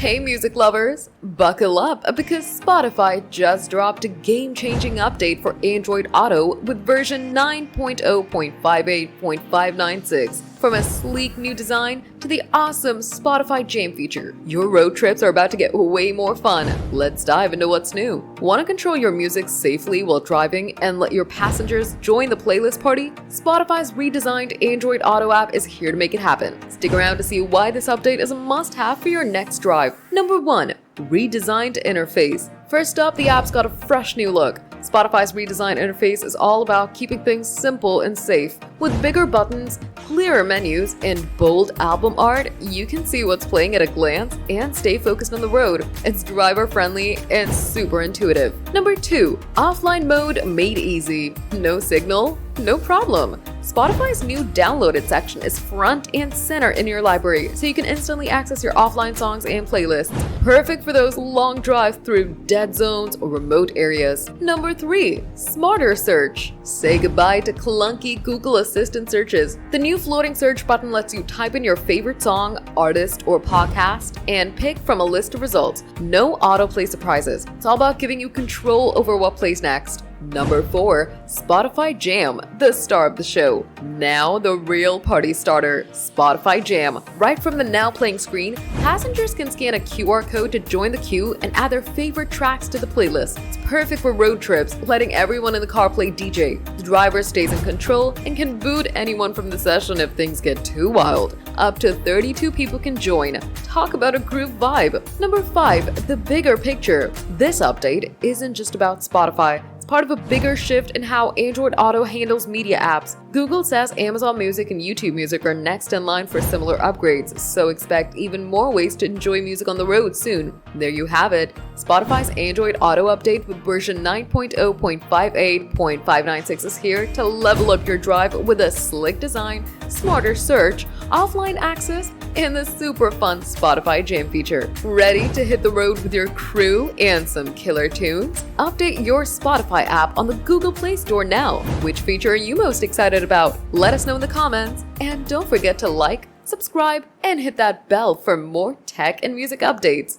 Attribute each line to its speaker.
Speaker 1: Hey music lovers, buckle up because Spotify just dropped a game-changing update for Android Auto with version 9.0.58.596. From a sleek new design to the awesome Spotify Jam feature, your road trips are about to get way more fun. Let's dive into what's new. Want to control your music safely while driving and let your passengers join the playlist party? Spotify's redesigned Android Auto app is here to make it happen. Stick around to see why this update is a must-have for your next drive. Number 1. Redesigned Interface. First up, the app's got a fresh new look. Spotify's redesigned interface is all about keeping things simple and safe. With bigger buttons, clearer menus, and bold album art, you can see what's playing at a glance and stay focused on the road. It's driver-friendly and super intuitive. Number 2. Offline mode made easy. No signal? No problem. Spotify's new downloaded section is front and center in your library, so you can instantly access your offline songs and playlists. Perfect for those long drives through dead zones or remote areas. Number 3. Smarter search. Say goodbye to clunky Google Assistant searches. The new floating search button lets you type in your favorite song, artist, or podcast and pick from a list of results. No autoplay surprises. It's all about giving you control over what plays next. Number 4. Spotify Jam, the star of the show. Now the real party starter, Spotify Jam. Right from the now playing screen, passengers can scan a QR code to join the queue and add their favorite tracks to the playlist. It's perfect for road trips, letting everyone in the car play DJ. The driver stays in control and can boot anyone from the session if things get too wild. Up to 32 people can join. Talk about a groove vibe. Number 5. The bigger picture. This update isn't just about Spotify. Part of a bigger shift in how Android Auto handles media apps. Google says Amazon Music and YouTube Music are next in line for similar upgrades, so expect even more ways to enjoy music on the road soon. There you have it. Spotify's Android Auto update with version 9.0.58.596 is here to level up your drive with a slick design, smarter search, offline access, and the super fun Spotify Jam feature. Ready to hit the road with your crew and some killer tunes? Update your Spotify app on the Google Play Store now. Which feature are you most excited about? Let us know in the comments. And don't forget to like, subscribe, and hit that bell for more tech and music updates.